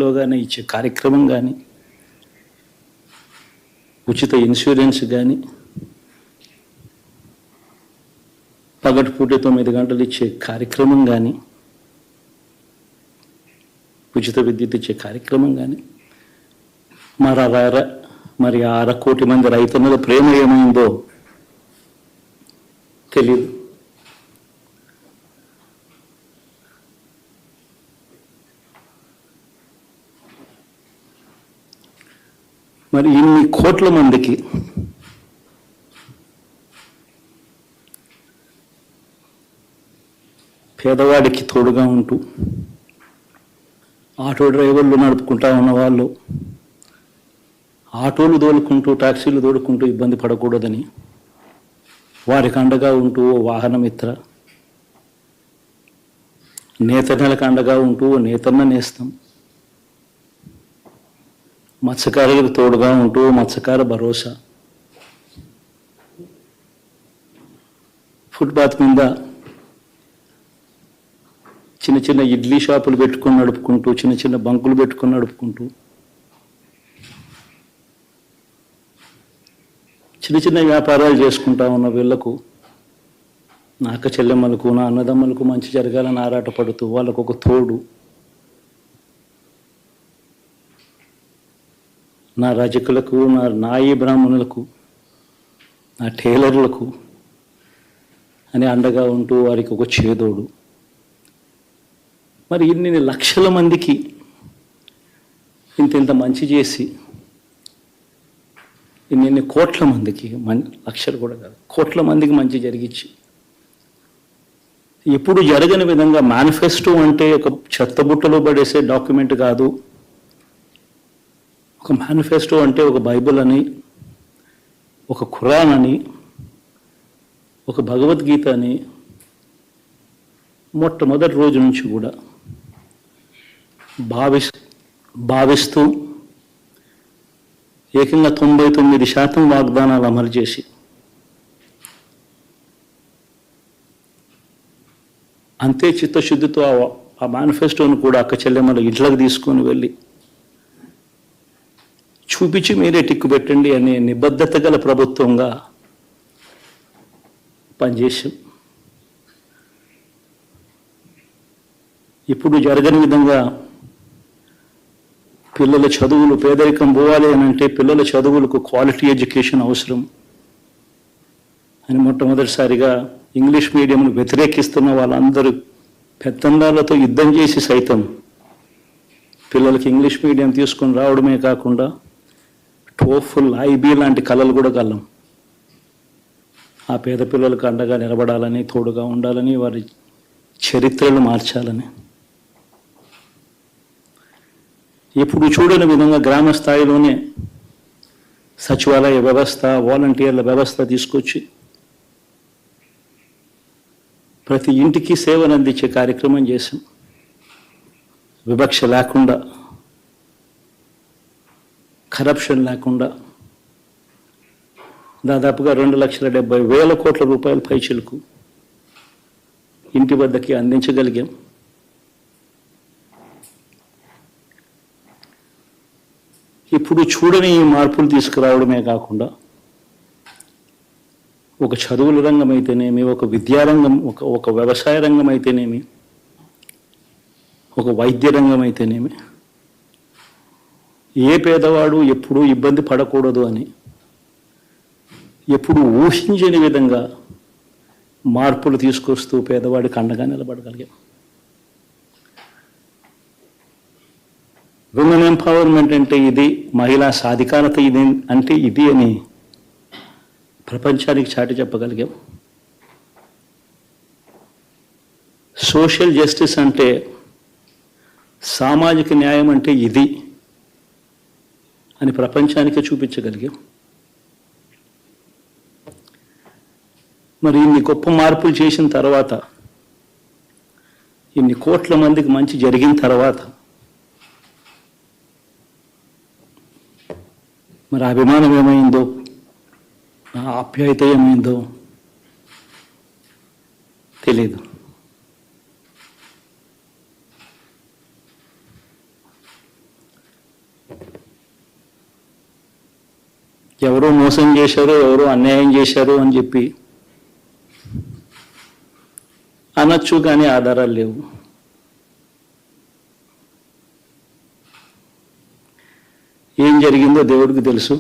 లోగానే ఇచ్చే కార్యక్రమం కానీ, ఉచిత ఇన్సూరెన్స్ కానీ, పగటిపూట 9 గంటలు ఇచ్చే కార్యక్రమం కానీ, ఉచిత విద్యుత్ ఇచ్చే కార్యక్రమం కానీ, మరి 1/2 కోటి మంది రైతన్నల ప్రేమ ఏమైందో తెలియదు. మరి ఇన్ని కోట్ల మందికి పేదవాడికి తోడుగా ఉంటూ ఆటో డ్రైవర్లు నడుపుకుంటా ఉన్నవాళ్ళు ఆటోలు తోలుకుంటూ టాక్సీలు తోడుకుంటూ ఇబ్బంది పడకూడదని వారికి అండగా ఉంటూ వాహనమిత్ర, నేతన్నలకు అండగా ఉంటూ నేతన్న నేస్తం, మత్స్యకారులకు తోడుగా ఉంటూ మత్స్యకార భరోసా, ఫుట్పాత్ మీద చిన్న చిన్న ఇడ్లీ షాపులు పెట్టుకొని నడుపుకుంటూ, చిన్న చిన్న బంకులు పెట్టుకొని నడుపుకుంటూ, చిన్న చిన్న వ్యాపారాలు చేసుకుంటా ఉన్న వీళ్లకు, నా అక్క చెల్లెమ్మలకు, నా అన్నదమ్మలకు మంచి జరగాలని ఆరాటపడుతూ వాళ్ళకు ఒక తోడు, నా రజకులకు, నా నాయి బ్రాహ్మణులకు, నా టైలర్లకు అని అండగా ఉంటూ వారికి ఒక చేదోడు. మరి ఇన్ని లక్షల మందికి ఇంత మంచి చేసి, ఇన్ని కోట్ల మందికి, లక్షలు కూడా కాదు, కోట్ల మందికి మంచి జరిగించి, ఎప్పుడు జరగని విధంగా మేనిఫెస్టో అంటే ఒక చెత్తబుట్టలో పడేసే డాక్యుమెంట్ కాదు. ఒక మేనిఫెస్టో అంటే ఒక బైబిల్ అని, ఒక ఖురాన్ అని, ఒక భగవద్గీత అని మొట్టమొదటి రోజు నుంచి కూడా భావిస్తూ ఏకంగా 99% వాగ్దానాలు అమలు చేసి అంతే చిత్తశుద్ధితో ఆ మేనిఫెస్టోను కూడా అక్క చెల్లెమ్మల ఇంట్లోకి తీసుకొని వెళ్ళి చూపించి మీరే టిక్కు పెట్టండి అనే నిబద్ధత గల ప్రభుత్వంగా పనిచేసాం. ఇప్పుడు జరగని విధంగా పిల్లల చదువులు, పేదరికం పోవాలి అని అంటే పిల్లల చదువులకు క్వాలిటీ ఎడ్యుకేషన్ అవసరం అని మొట్టమొదటిసారిగా ఇంగ్లీష్ మీడియంను వ్యతిరేకిస్తున్న వాళ్ళందరూ పెత్తందాలతో యుద్ధం చేసి సైతం పిల్లలకి ఇంగ్లీష్ మీడియం తీసుకొని రావడమే కాకుండా టోఫుల్, ఐబీ లాంటి కళలు కూడా కలం ఆ పేద పిల్లలకు అండగా నిలబడాలని, తోడుగా ఉండాలని, వారి చరిత్రలు మార్చాలని, ఎప్పుడు చూడని విధంగా గ్రామ స్థాయిలోనే సచివాలయ వ్యవస్థ, వాలంటీర్ల వ్యవస్థ తీసుకొచ్చి ప్రతి ఇంటికి సేవను అందించే కార్యక్రమం చేశాం. వివక్ష లేకుండా, కరప్షన్ లేకుండా దాదాపుగా 2,70,000 కోట్ల రూపాయల పైచిలకు ఇంటి వద్దకి అందించగలిగాం. ఇప్పుడు చూడని ఈ మార్పులు తీసుకురావడమే కాకుండా ఒక చదువుల రంగం అయితేనేమి, ఒక విద్యారంగం, ఒక వ్యవసాయ రంగం అయితేనేమి, ఒక వైద్య రంగం అయితేనేమి, ఏ పేదవాడు ఎప్పుడూ ఇబ్బంది పడకూడదు అని ఎప్పుడు ఊహించని విధంగా మార్పులు తీసుకొస్తూ పేదవాడికి అండగా నిలబడగలిగాం. విమెన్ ఎంపవర్మెంట్ అంటే ఇది, మహిళా సాధికారత ఇది అంటే ఇది అని ప్రపంచానికి చాటి చెప్పగలిగాం. సోషల్ జస్టిస్ అంటే, సామాజిక న్యాయం అంటే ఇది అని ప్రపంచానికి చూపించగలిగాం. మరి ఇన్ని గొప్ప మార్పులు చేసిన తర్వాత, ఇన్ని కోట్ల మందికి మంచి జరిగిన తర్వాత మరి అభిమానం ఏమైందో, ఆప్యాయత ఏమైందో తెలియదు. ఎవరో మోసం చేశారు, ఎవరో అన్యాయం చేశారు అని చెప్పి అనొచ్చు, కానీ ఆధారాలు లేవు. ఏం జరిగిందో దేవుడికి తెలుసు.